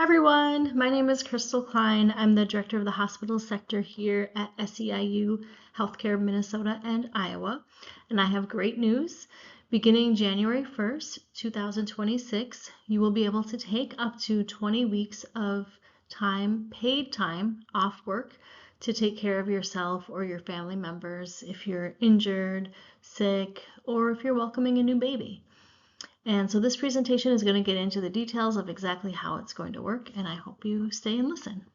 Hi everyone, my name is Crystal Klein. I'm the director of the hospital sector here at SEIU Healthcare Minnesota and Iowa, and I have great news. Beginning January 1st, 2026, you will be able to take up to 20 weeks of paid time off work to take care of yourself or your family members if you're injured, sick, or if you're welcoming a new baby. And so this presentation is going to get into the details of exactly how it's going to work, and I hope you stay and listen.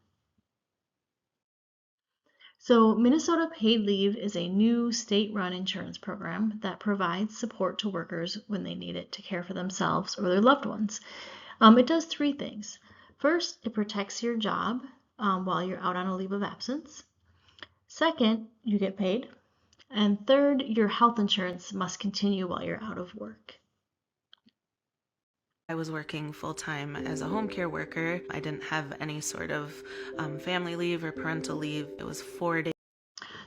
So Minnesota Paid Leave is a new state-run insurance program that provides support to workers when they need it to care for themselves or their loved ones. It does three things. First, it protects your job while you're out on a leave of absence. Second, you get paid. And third, your health insurance must continue while you're out of work. I was working full-time as a home care worker. I didn't have any sort of family leave or parental leave. It was 4 days.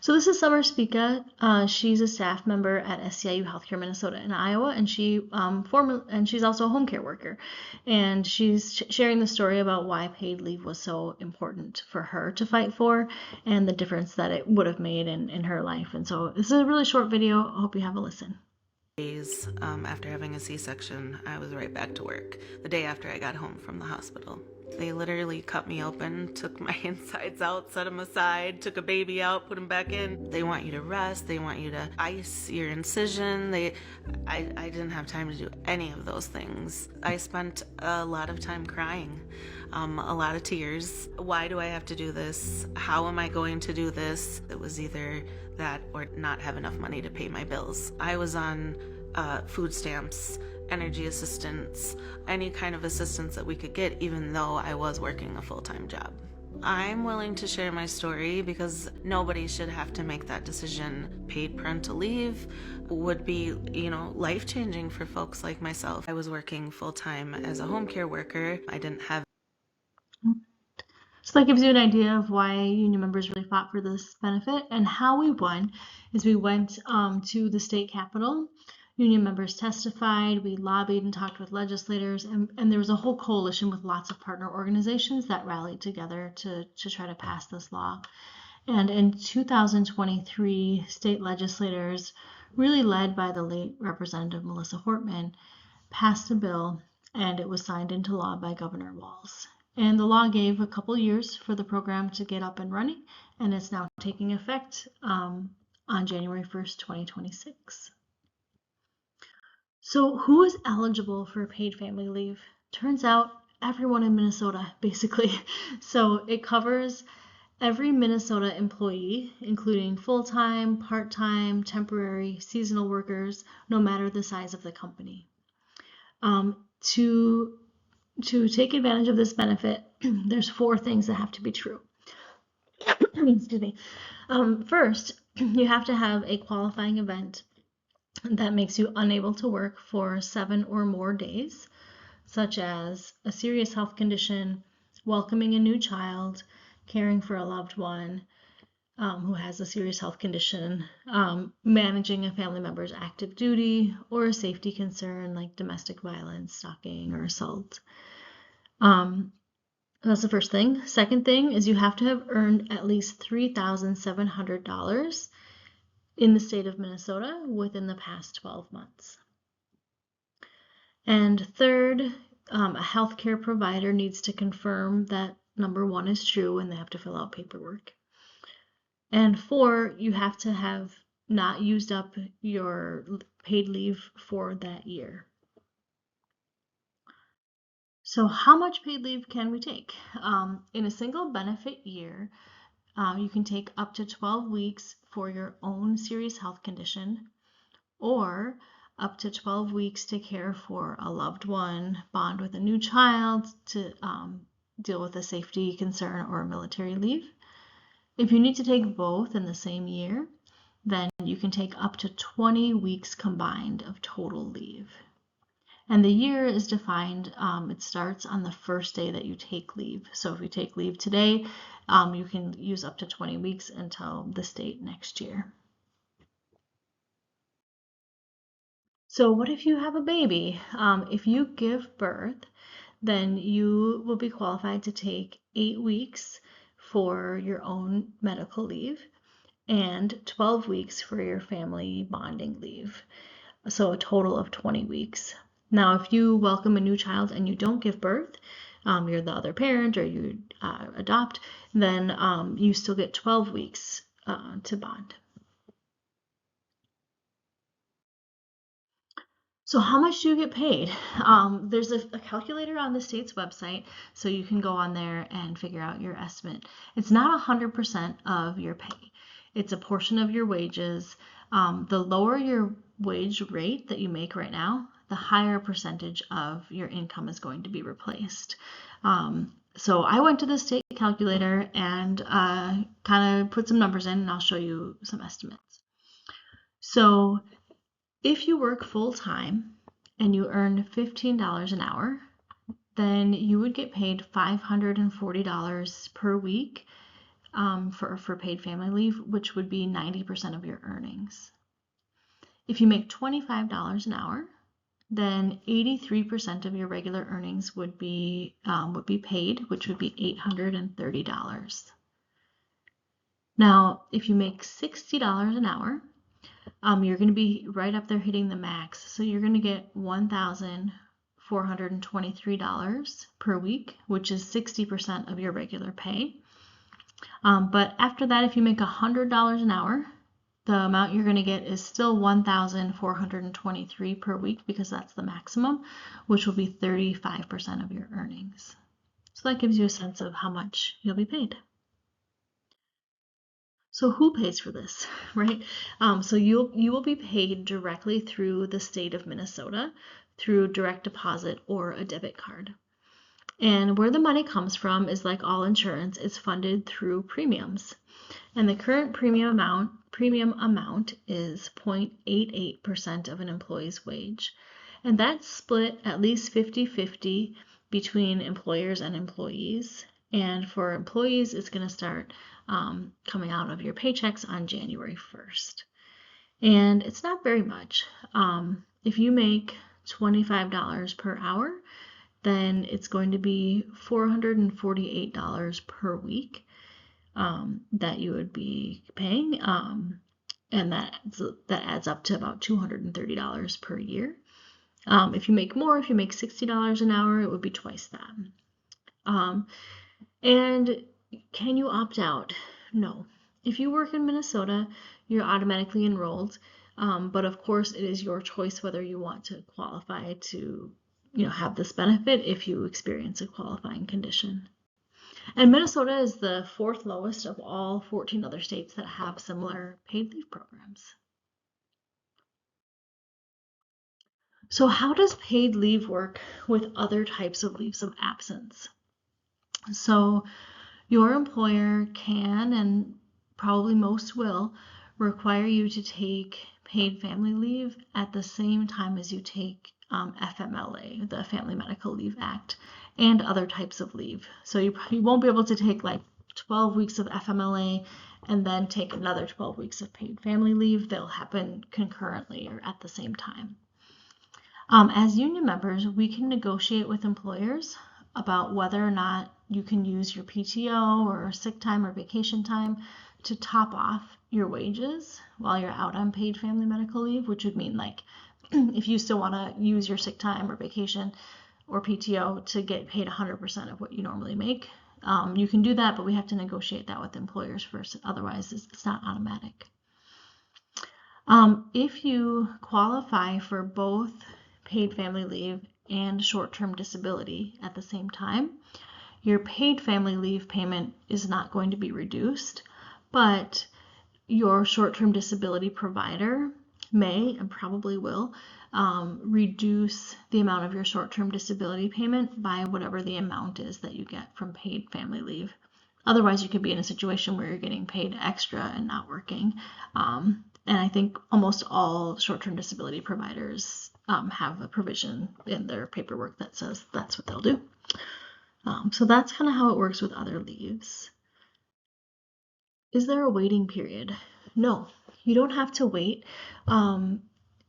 So this is Summer Spica. She's a staff member at SEIU Healthcare Minnesota in Iowa, and she's also a home care worker. And she's sharing the story about why paid leave was so important for her to fight for, and the difference that it would have made in her life. And so this is a really short video. I hope you have a listen. Days after having a C-section, I was right back to work. The day after I got home from the hospital. They literally cut me open, took my insides out, set them aside, took a baby out, put them back in. They want you to rest. They want you to ice your incision. I didn't have time to do any of those things. I spent a lot of time crying, a lot of tears. Why do I have to do this? How am I going to do this? It was either that or not have enough money to pay my bills. I was on food stamps, energy assistance, any kind of assistance that we could get, even though I was working a full-time job. I'm willing to share my story because nobody should have to make that decision. Paid parental leave would be, life-changing for folks like myself. I was working full-time as a home care worker. I didn't have. So that gives you an idea of why union members really fought for this benefit. And how we won is we went to the state capitol. Union members testified, we lobbied and talked with legislators, and there was a whole coalition with lots of partner organizations that rallied together to try to pass this law. And in 2023, state legislators, really led by the late Representative Melissa Hortman, passed a bill, and it was signed into law by Governor Walz. And the law gave a couple years for the program to get up and running, and it's now taking effect on January 1st, 2026. So who is eligible for paid family leave? Turns out everyone in Minnesota, basically. So it covers every Minnesota employee, including full-time, part-time, temporary, seasonal workers, no matter the size of the company. To take advantage of this benefit, there's 4 things that have to be true. Excuse me. First, you have to have a qualifying event that makes you unable to work for 7 or more days, such as a serious health condition, welcoming a new child, caring for a loved one who has a serious health condition, managing a family member's active duty, or a safety concern like domestic violence, stalking, or assault. That's the first thing. Second thing is you have to have earned at least $3,700 in the state of Minnesota within the past 12 months. And third, a healthcare provider needs to confirm that number 1 is true, and they have to fill out paperwork. And 4, you have to have not used up your paid leave for that year. So how much paid leave can we take? In a single benefit year, you can take up to 12 weeks for your own serious health condition, or up to 12 weeks to care for a loved one, bond with a new child, to deal with a safety concern or a military leave. If you need to take both in the same year, then you can take up to 20 weeks combined of total leave. And the year is defined, it starts on the first day that you take leave. So if you take leave today, you can use up to 20 weeks until this date next year. So what if you have a baby? If you give birth, then you will be qualified to take 8 weeks for your own medical leave and 12 weeks for your family bonding leave. So a total of 20 weeks. Now, if you welcome a new child and you don't give birth, you're the other parent or you adopt, then you still get 12 weeks to bond. So how much do you get paid? There's a calculator on the state's website, so you can go on there and figure out your estimate. It's not 100% of your pay. It's a portion of your wages. The lower your wage rate that you make right now, the higher percentage of your income is going to be replaced. So I went to the state calculator and kind of put some numbers in, and I'll show you some estimates. So if you work full time and you earn $15 an hour, then you would get paid $540 per week for paid family leave, which would be 90% of your earnings. If you make $25 an hour, then 83% of your regular earnings would be paid, which would be $830. Now, if you make $60 an hour, you're going to be right up there hitting the max. So you're going to get $1,423 per week, which is 60% of your regular pay. But after that, if you make $100 an hour, the amount you're going to get is still $1,423 per week because that's the maximum, which will be 35% of your earnings. So that gives you a sense of how much you'll be paid. So who pays for this, right? So you will be paid directly through the state of Minnesota through direct deposit or a debit card. And where the money comes from is like all insurance, it's funded through premiums. And the current premium amount is 0.88% of an employee's wage. And that's split at least 50-50 between employers and employees. And for employees, it's going to start coming out of your paychecks on January 1st. And it's not very much. If you make $25 per hour, then it's going to be $448 per week that you would be paying. And that adds up to about $230 per year. If you make more, if you make $60 an hour, it would be twice that. And can you opt out? No. If you work in Minnesota, you're automatically enrolled. But of course, it is your choice whether you want to qualify to, have this benefit if you experience a qualifying condition. And Minnesota is the 4th lowest of all 14 other states that have similar paid leave programs. So how does paid leave work with other types of leaves of absence? So your employer can, and probably most will, require you to take paid family leave at the same time as you take FMLA, the Family Medical Leave Act, and other types of leave. So you won't be able to take like 12 weeks of FMLA and then take another 12 weeks of paid family leave. They'll happen concurrently or at the same time. As union members, we can negotiate with employers about whether or not you can use your PTO or sick time or vacation time to top off your wages while you're out on paid family medical leave, which would mean like if you still want to use your sick time or vacation or PTO to get paid 100% of what you normally make, you can do that, but we have to negotiate that with employers first. Otherwise, it's not automatic. If you qualify for both paid family leave and short-term disability at the same time, your paid family leave payment is not going to be reduced, but your short-term disability provider may and probably will reduce the amount of your short-term disability payment by whatever the amount is that you get from paid family leave. Otherwise, you could be in a situation where you're getting paid extra and not working. And I think almost all short-term disability providers have a provision in their paperwork that says that's what they'll do. So that's kind of how it works with other leaves. Is there a waiting period? No, you don't have to wait.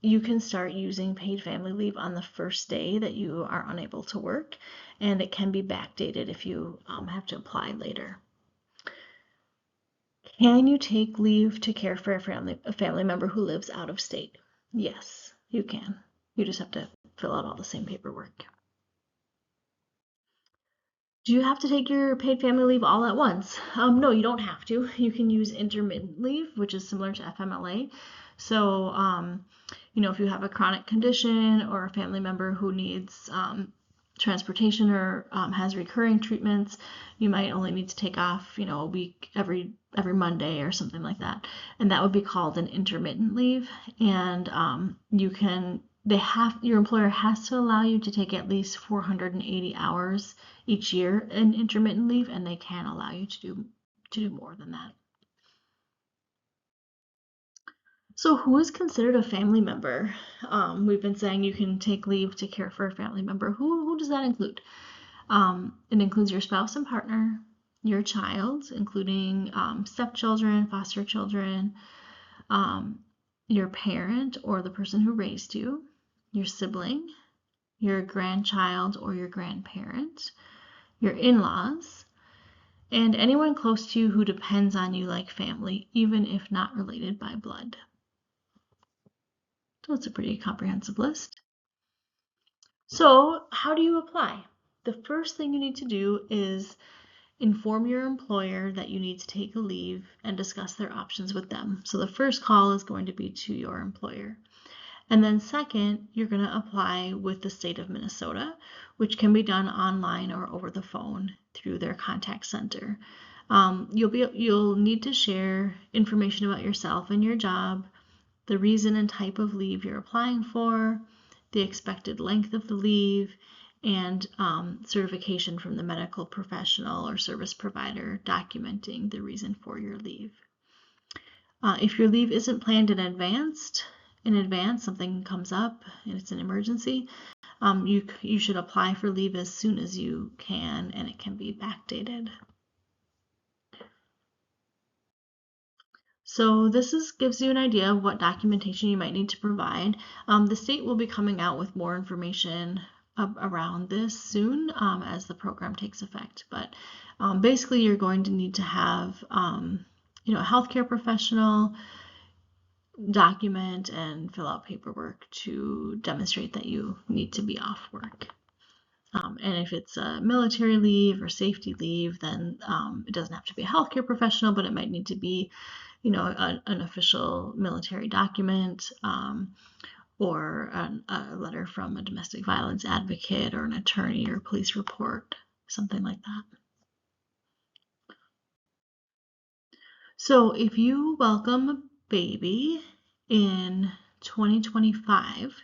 you can start using paid family leave on the first day that you are unable to work, and it can be backdated if you have to apply later. Can you take leave to care for a family member who lives out of state? Yes, you can. You just have to fill out all the same paperwork. Do you have to take your paid family leave all at once? No, you don't have to. You can use intermittent leave, which is similar to FMLA. So, if you have a chronic condition or a family member who needs transportation or has recurring treatments, you might only need to take off, a week every Monday or something like that, and that would be called an intermittent leave. And your employer has to allow you to take at least 480 hours each year in intermittent leave, and they can allow you to do more than that. So who is considered a family member? We've been saying you can take leave to care for a family member. Who does that include? It includes your spouse and partner, your child, including stepchildren, foster children, your parent or the person who raised you, your sibling, your grandchild or your grandparent, your in-laws, and anyone close to you who depends on you like family, even if not related by blood. So it's a pretty comprehensive list. So how do you apply? The first thing you need to do is inform your employer that you need to take a leave and discuss their options with them. So the first call is going to be to your employer. And then second, you're going to apply with the state of Minnesota, which can be done online or over the phone through their contact center. You'll need to share information about yourself and your job, the reason and type of leave you're applying for, the expected length of the leave, and certification from the medical professional or service provider documenting the reason for your leave. If your leave isn't planned in advance, something comes up and it's an emergency, you should apply for leave as soon as you can, and it can be backdated. So this gives you an idea of what documentation you might need to provide. The state will be coming out with more information around this soon as the program takes effect. But basically, you're going to need to have a healthcare professional document and fill out paperwork to demonstrate that you need to be off work. And if it's a military leave or safety leave, then it doesn't have to be a healthcare professional, but it might need to be an official military document or a letter from a domestic violence advocate or an attorney or police report, something like that. So if you welcome a baby in 2025,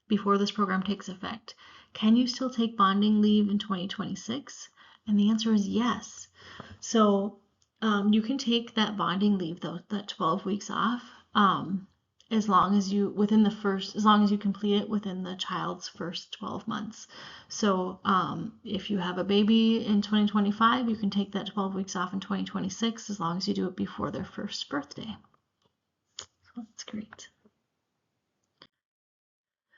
before this program takes effect, can you still take bonding leave in 2026? And the answer is yes. So you can take that bonding leave, though, that 12 weeks off, as long as you complete it within the child's first 12 months. So if you have a baby in 2025, you can take that 12 weeks off in 2026 as long as you do it before their first birthday. So that's great.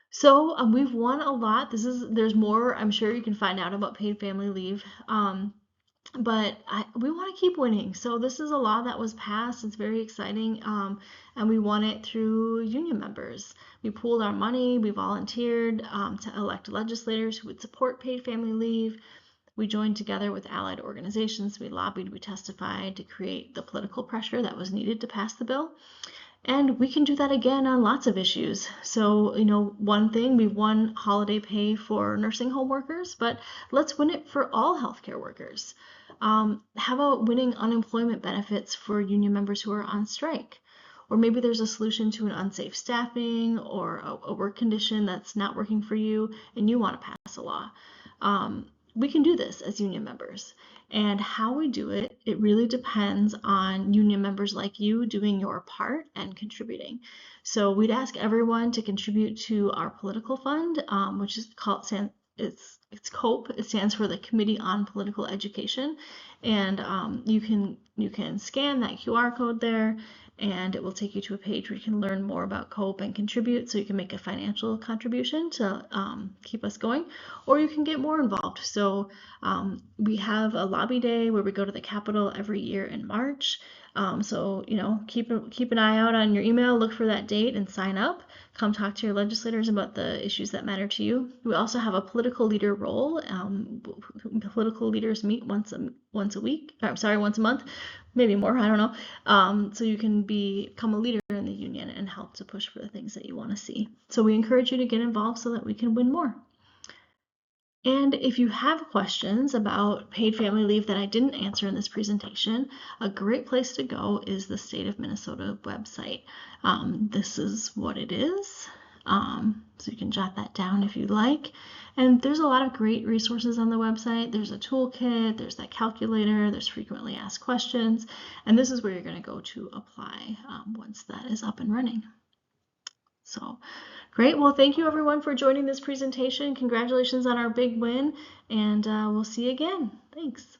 So we've won a lot. There's more I'm sure you can find out about paid family leave. But we want to keep winning. So this is a law that was passed. It's very exciting, and we won it through union members. We pooled our money. We volunteered to elect legislators who would support paid family leave. We joined together with allied organizations. We lobbied, we testified to create the political pressure that was needed to pass the bill. And we can do that again on lots of issues. So, one thing, we've won holiday pay for nursing home workers, but let's win it for all healthcare workers. How about winning unemployment benefits for union members who are on strike? Or maybe there's a solution to an unsafe staffing or a work condition that's not working for you and you want to pass a law. We can do this as union members. And how we do it, it really depends on union members like you doing your part and contributing. So we'd ask everyone to contribute to our political fund, which is called it's COPE. It stands for the Committee on Political Education, and you can scan that QR code there and it will take you to a page where you can learn more about COPE and contribute, so you can make a financial contribution to keep us going, or you can get more involved. So we have a lobby day where we go to the Capitol every year in March. So, keep an eye out on your email, look for that date and sign up. Come talk to your legislators about the issues that matter to you. We also have a political leader role. Political leaders meet once a week. Once a month, maybe more. I don't know. So you can become a leader in the union and help to push for the things that you want to see. So we encourage you to get involved so that we can win more. And if you have questions about paid family leave that I didn't answer in this presentation, a great place to go is the State of Minnesota website. This is what it is. So you can jot that down if you'd like. And there's a lot of great resources on the website. There's a toolkit, there's that calculator, there's frequently asked questions, and this is where you're going to go to apply once that is up and running. So great. Well, thank you everyone for joining this presentation. Congratulations on our big win, and we'll see you again. Thanks.